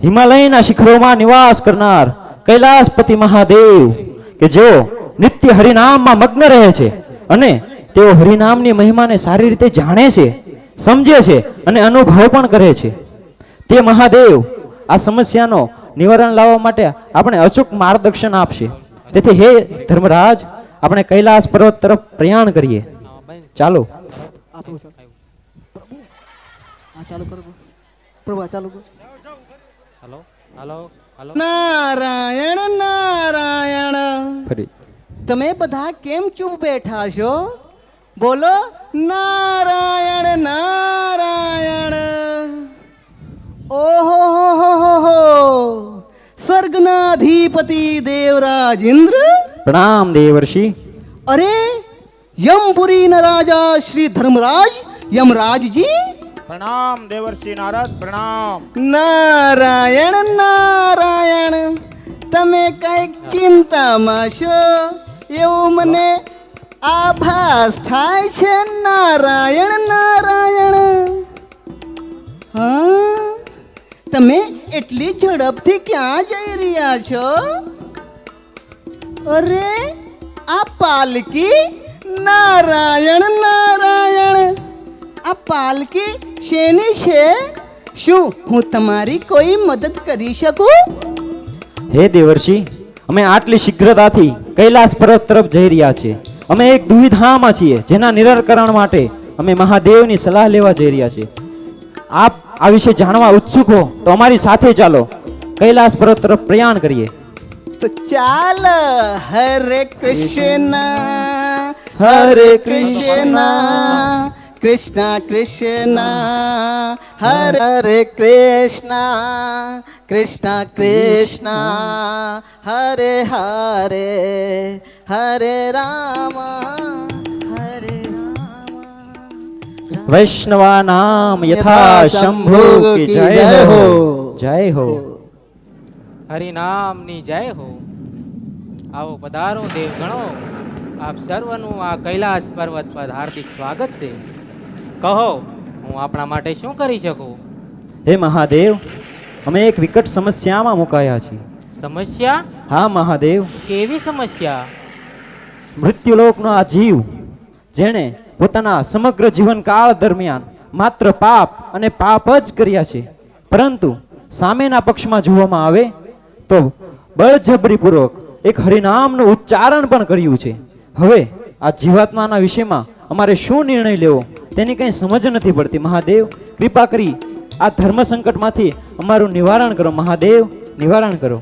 હિમાલયના શિખરોમાં નિવાસ કરનાર કૈલાસપતિ મહાદેવ કે જેઓ નિત્ય હરિનામમાં મગ્ન રહે છે અને તેઓ હરિનામની મહિમાને સારી રીતે જાણે છે, સમજે છે અને અનુભવ પણ કરે છે, તે મહાદેવ આ સમસ્યાનો નિવારણ લાવવા માટે આપણે અચૂક માર્ગદર્શન આપશે. તેથી હે ધર્મરાજ, આપણે કૈલાસ પર્વત તરફ પ્રયાણ કરીએ. ચાલો. ચાલુ કરો પ્રભુ, ચાલુ કરો. હલો, હાલો હાલો. નારાયણ નારાયણ. ફરી તમે બધા કેમ ચૂપ બેઠા છો? બોલો નારાયણ નારાયણ. ઓહો હો હો હો. સ્વર્ગના અધિપતિ દેવરાજ ઇન્દ્ર. પ્રણામ દેવર્ષિ. અરે યમપુરીના રાજા શ્રી ધર્મરાજ યમરાજજી. પ્રણામ દેવર્ષિ નારદ, પ્રણામ. નારાયણ નારાયણ. તમે કંઈક ચિંતામાં છો એવું મને આભાસ થાય છે. નારાયણ નારાયણ. હા, તમે એટલી ઝડપથી ક્યાં જઈ રહ્યા છો? અરે આ પાલકી. નારાયણ નારાયણ. આ પાલકી શેની છે? શું હું તમારી કોઈ મદદ કરી શકું? હે દેવર્ષિ, અમે આટલી શીઘ્રતાથી કૈલાસ પર્વત તરફ જઈ રહ્યા છીએ. અમે એક દુવિધામાં છીએ જેના નિરાકરણ માટે અમે મહાદેવની સલાહ લેવા જઈ રહ્યા છીએ. આપ આ વિશે જાણવા ઉત્સુક હો તો અમારી સાથે ચાલો, કૈલાસ પર્વત તરફ પ્રયાણ કરીએ. તો ચાલ. હરે કૃષ્ણ હરે કૃષ્ણ કૃષ્ણ કૃષ્ણ હરે હરે કૃષ્ણ કૃષ્ણ કૃષ્ણ હરે હરે હરે રામ હરે રામ. વૈષ્ણવા નામ યથા શંભુ કી જય હો. જય હો. હરિનામની જય હો. આવો પધારો દેવગણો. આપ સર્વનું આ કૈલાસ પર્વત પર હાર્દિક સ્વાગત છે. કહો, હું આપણા માટે શું કરી શકું? હે મહાદેવ, અમે એક વિકટ સમસ્યામાં મુકાયા છીએ. સમસ્યા? હા મહાદેવ, કેવી સમસ્યા? મૃત્યુલોકનો આ જીવ જેણે પોતાના સમગ્ર જીવનકાળ દરમિયાન માત્ર પાપ અને પાપ જ કર્યા છે, પરંતુ સામેના પક્ષમાં જોવામાં આવે તો બળજબરીપૂર્વક એક હરિનામનું ઉચ્ચારણ પણ કર્યું છે. હવે આ જીવાત્માના વિષયમાં અમારે શું નિર્ણય લેવો તેની કંઈ સમજ નથી પડતી. મહાદેવ, કૃપા કરી આ ધર્મ સંકટમાંથી અમારું નિવારણ કરો. મહાદેવ, નિવારણ કરો.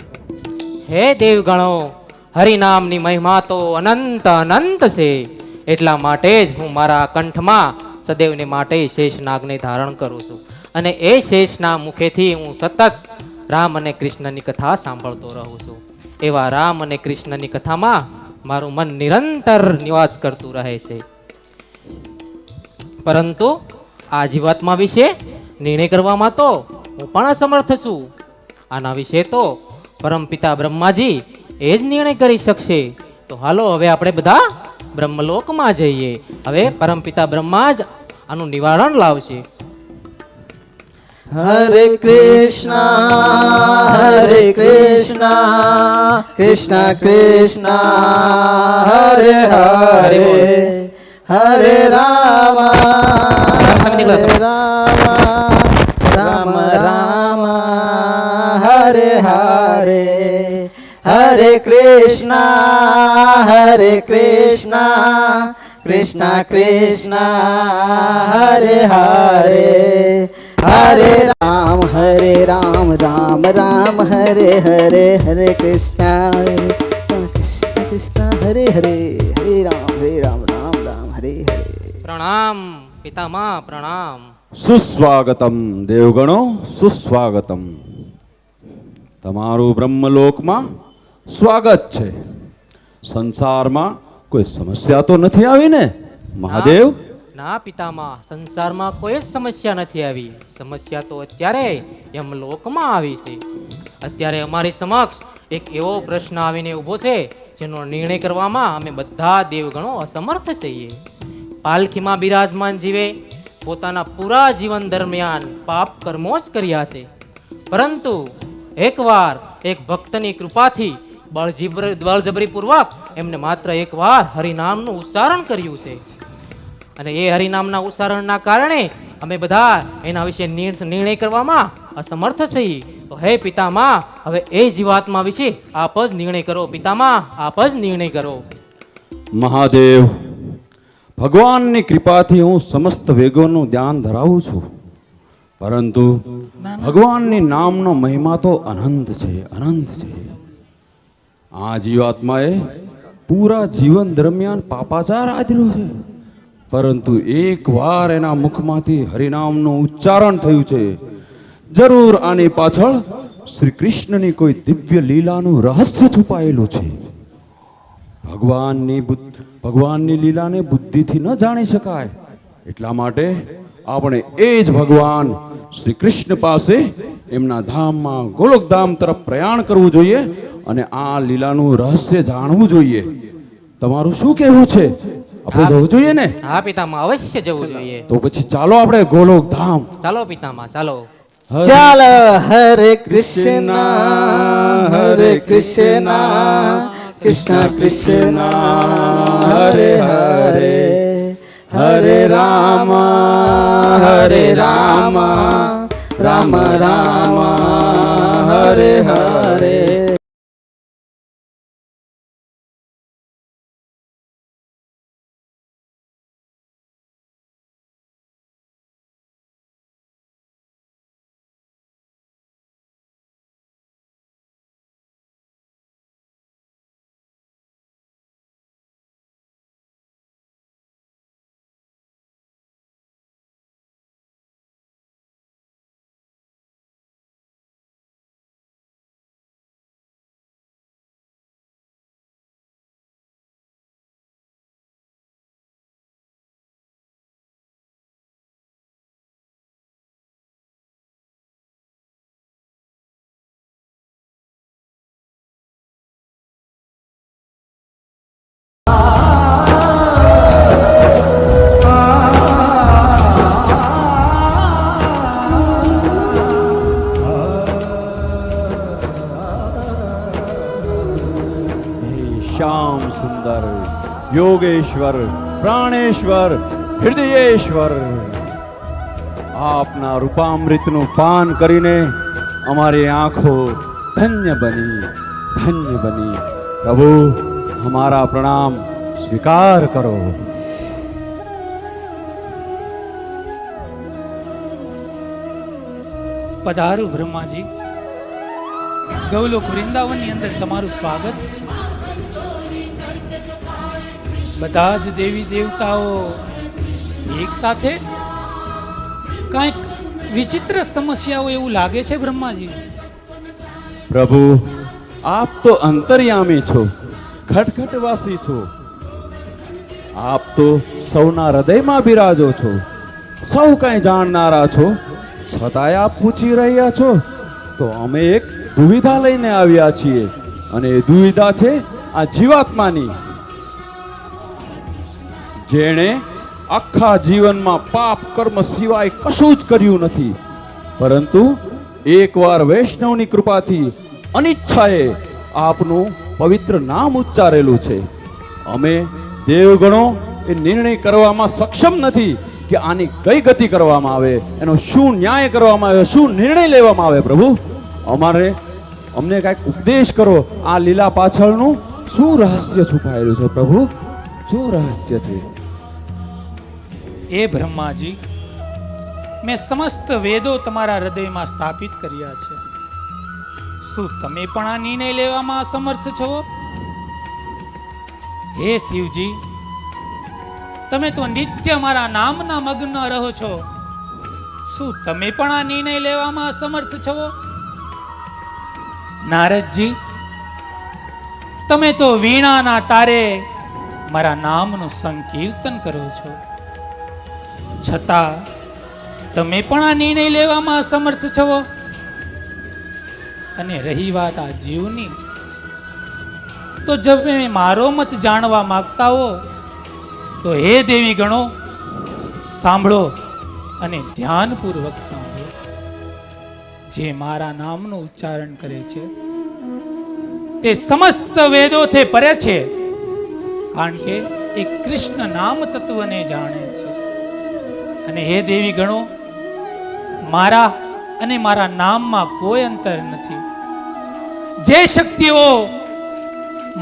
હે દેવગણો, હરિનામની મહિમા તો અનંત અનંત છે. એટલા માટે જ હું મારા કંઠમાં સદૈવને માટે શેષનાગને ધારણ કરું છું, અને એ શેષના મુખેથી હું સતત રામ અને કૃષ્ણની કથા સાંભળતો રહું છું. એવા રામ અને કૃષ્ણની કથામાં મારું મન નિરંતર નિવાસ કરતું રહે છે. પરંતુ આ જીવાત્મા વિશે નિર્ણય કરવામાં તો હું પણ અસમર્થ છું. આના વિશે તો પરમપિતા બ્રહ્માજી એ જ નિર્ણય કરી શકશે. તો હાલો હવે આપણે બધા બ્રહ્મલોકમાં જઈએ. હવે પરમપિતા બ્રહ્મા જ આનું નિવારણ લાવશે. હરે કૃષ્ણ કૃષ્ણ કૃષ્ણ હરે હરે હરે રામ હરે રામ રામ રામ હરે હરે હરે કૃષ્ણ કૃષ્ણ કૃષ્ણ હરે હરે હરે રામ રામ રામ હરે હરે હરે કૃષ્ણ કૃષ્ણ હરે હરે હરે રામ રામ રામ હરે હરે. પ્રણામ પિતામા, પ્રણામ. સુસ્વાગતમ દેવગણો, સુસ્વાગતમ. તમારું બ્રહ્મલોકમાં સ્વાગત છે. સંસારમાં કોઈ સમસ્યા તો નથી આવી ને મહાદેવ? ના પિતામા, સંસારમાં કોઈ જ સમસ્યા નથી આવી. સમસ્યા તો અત્યારે યમલોકમાં આવી છે. અત્યારે અમારી સમક્ષ એક એવો પ્રશ્ન આવીને ઊભો છે જેનો નિર્ણય કરવામાં અમે બધા દેવગણો અસમર્થ છીએ. પાલખીમાં બિરાજમાન જીવે પોતાના પૂરા જીવન દરમિયાન પાપ કર્મો જ કર્યા છે, પરંતુ એકવાર એક ભક્તની કૃપાથી બળજબરીપૂર્વક એમને માત્ર એકવાર હરિનામનું ઉચ્ચારણ કર્યું છે, અને એ હરિનામના ઉચ્ચારણના કારણે અમે બધા એના વિશે નિર્ણય કરવામાં અસમર્થ છીએ. તો હે પિતામા, હવે એ જીવાત્મા વિશે આપ જ નિર્ણય કરો. પિતામા, આપ જ નિર્ણય કરો. મહાદેવ, ભગવાનની કૃપાથી હું સમસ્ત વેગોનું ધ્યાન ધરાવું છું. પરંતુ ભગવાનની નામનો મહિમા તો અનંત છે, અનંત છે. આ જીવાત્માએ પૂરા જીવન દરમિયાન પાપાચાર આદર્યો છે, પરંતુ એકવાર એના મુખમાંથી હરિનામનું ઉચ્ચારણ થયું છે. જરૂર આની પાછળ શ્રી કૃષ્ણની કોઈ દિવ્ય લીલાનું રહસ્ય છુપાયેલું છે. ભગવાનની લીલાને બુદ્ધિથી ન જાણી શકાય. એટલા માટે આપણે એ જ ભગવાન શ્રી કૃષ્ણ પાસે એમના ધામમાં ગોલોકધામ તરફ પ્રયાણ કરવું જોઈએ અને આ લીલાનું રહસ્ય જાણવું જોઈએ. તમારું શું કહેવું છે? આપણે જવું જોઈએ ને? હા પિતામહ, અવશ્ય જવું જોઈએ. તો પછી ચાલો આપણે ગોલોકધામ. ચાલો પિતામહ, ચાલો. ચાલ હરે કૃષ્ણ કૃષ્ણ કૃષ્ણ હરે હરે હરે રામ રામ રામ હરે હરે. શ્યામ સુંદર યોગેશ્વર પ્રાણેશ્વર હૃદયેશ્વર, આપના રૂપામૃતનું પાન કરીને અમારી આંખો ધન્ય બની, ધન્ય બની. પ્રભુ, હમારા પ્રણામ સ્વીકાર કરો. પધારો બ્રહ્માજી. ગૌલોક વૃંદાવનની અંદર તમારું સ્વાગત છે. બધા જ દેવી દેવતાઓ એક સાથે કંઈક વિચિત્ર સમસ્યાઓ એવું લાગે છે બ્રહ્માજી. પ્રભુ, આપ તો અંતર્યામી છો, ખટખટવાસી છો. આપ તો સૌના હૃદયમાં બિરાજો છો, સૌ કંઈ જાણનારા છો. છતાંય આપ પૂછી રહ્યા છો, તો અમે એક દુવિધા લઈને આવ્યા છીએ, અને એ દુવિધા છે આ જીવાત્માની, જેણે આખા જીવનમાં પાપ કર્મ સિવાય કશું જ કર્યું નથી, પરંતુ એકવાર વૈષ્ણવની કૃપાથી અનિચ્છાએ આપનું પવિત્ર નામ ઉચ્ચારેલું છે. અમે દેવગણો એ નિર્ણય કરવામાં સક્ષમ નથી કે આની કઈ ગતિ કરવામાં આવે, એનો શું ન્યાય કરવામાં આવે, શું નિર્ણય લેવામાં આવે. પ્રભુ, અમને કાંઈક ઉપદેશ કરો. આ લીલા પાછળનું શું રહસ્ય છુપાયેલું છે? પ્રભુ, શું રહસ્ય છે? એ બ્રહ્માજી, મેં સમસ્ત વેદો તમારા હૃદયમાં સ્થાપિત કર્યા છે. શું તમે પણ આ નિર્ણય લેવામાં અસમર્થ છો? હે શિવજી, તમે તો નિત્ય મારા નામના મગ્ન રહો છો. શું તમે પણ આ નિર્ણય લેવામાં અસમર્થ છો? નારદજી, તમે તો વીણાના તારે મારા નામનું સંકીર્તન કરો છો, છતાં તમે પણ આ નિર્ણય લેવામાં અસમર્થ છો. અને રહી વાત આ જીવની, તો જો તમે મારો મત જાણવા માંગતા હો તો હે દેવી ગણો, સાંભળો અને ધ્યાનપૂર્વક સાંભળો. જે મારા નામનું ઉચ્ચારણ કરે છે તે સમસ્ત વેદોથી પરે છે, કારણ કે એ કૃષ્ણ નામ તત્વને જાણે છે. અને હે દેવી ગણો, મારા અને મારા નામમાં કોઈ અંતર નથી. જે શક્તિઓ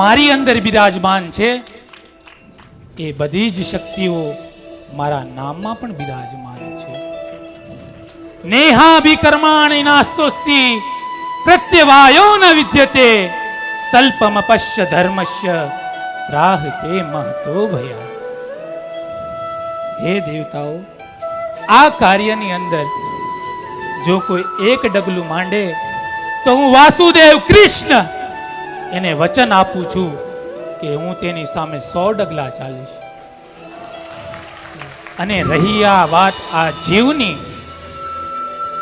મારી અંદર બિરાજમાન છે એ બધી જ શક્તિઓ મારા નામમાં પણ બિરાજમાન છે. नेहाभिकर्माणि नास्तोस्ति प्रत्यवायो न विद्यते स्वल्पम पश्य धर्मस्य राहते महतो भया। हे देवताओ, આ કાર્યની અંદર જો કોઈ એક ડગલું માંડે તો હું વાસુદેવ કૃષ્ણ એને વચન આપું છું કે હું તેની સામે 100 ડગલા ચાલીશ. અને રહી આ વાત આ જીવની,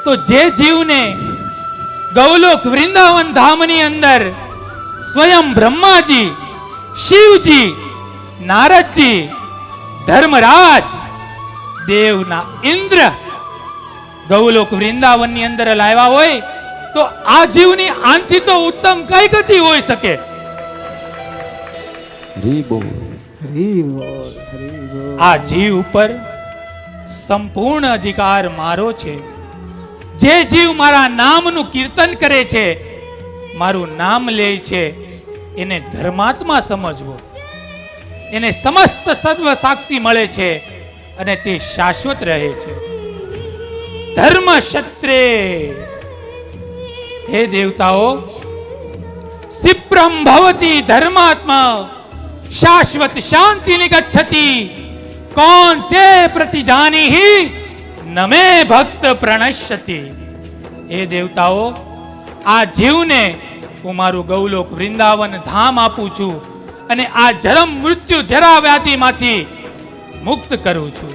તો જે જીવને ગૌલોક વૃંદાવન ધામની અંદર સ્વયં બ્રહ્માજી, શિવજી, નારદજી, ધર્મરાજ, દેવના ઇન્દ્ર ગૌલોક વૃંદાવનની અંદર લાવ્યા હોય તો આ જીવની આનથી તો ઉત્તમ કઈ ગતિ હોઈ શકે? આ જીવ ઉપર સંપૂર્ણ અધિકાર મારો છે. જે જીવ મારા નામનું કીર્તન કરે છે, મારું નામ લે છે, એને ધર્માત્મા સમજવો. એને સમસ્ત સર્વ શક્તિ મળે છે અને તે શાશ્વત રહે છે. ધર્મ ક્ષત્રે, હે દેવતાઓ, સિપ્રમ ભવતી ધર્માત્મા શાશ્વત શાંતિ નિગચ્છતિ કૌન તે પ્રતિજાનીહિ નમે ભક્ત પ્રણશ્યતિ. હે દેવતાઓ, આ જીવને હું મારું ગૌલોક વૃંદાવન ધામ આપું છું અને આ જન્મ મૃત્યુ જરા વ્યાધિમાંથી મુક્ત કરું છું.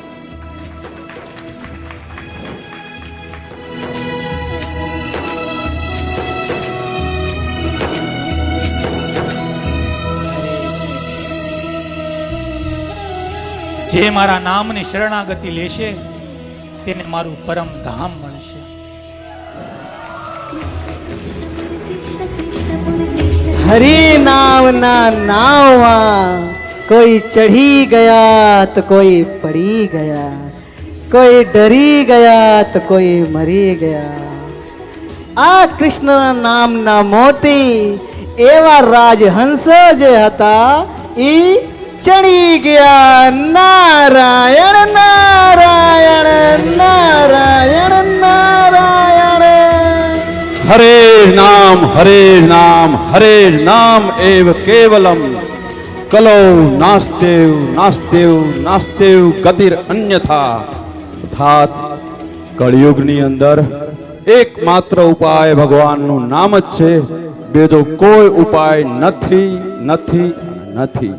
જે મારા નામની શરણાગતિ લેશે તેને મારું પરમ ધામ મળશે. હરિ નામના નાવમાં કોઈ ચઢી ગયા તો કોઈ પડી ગયા, કોઈ ડરી ગયા તો કોઈ મરી ગયા. આ કૃષ્ણના નામના મોતી એવા રાજહંસ જે હતા ઈ ચડી ગયા. નારાયણ નારાયણ નારાયણ નારાયણ. હરે નામ હરે નામ એવ કેવલમ કલો નાસ્તેવ નાસ્તેવ નાસ્તેવ ગતિર અન્યથા. અર્થાત કળિયુગની અંદર એકમાત્ર ઉપાય ભગવાનનું નામ જ છે, બીજો કોઈ ઉપાય નથી નથી નથી.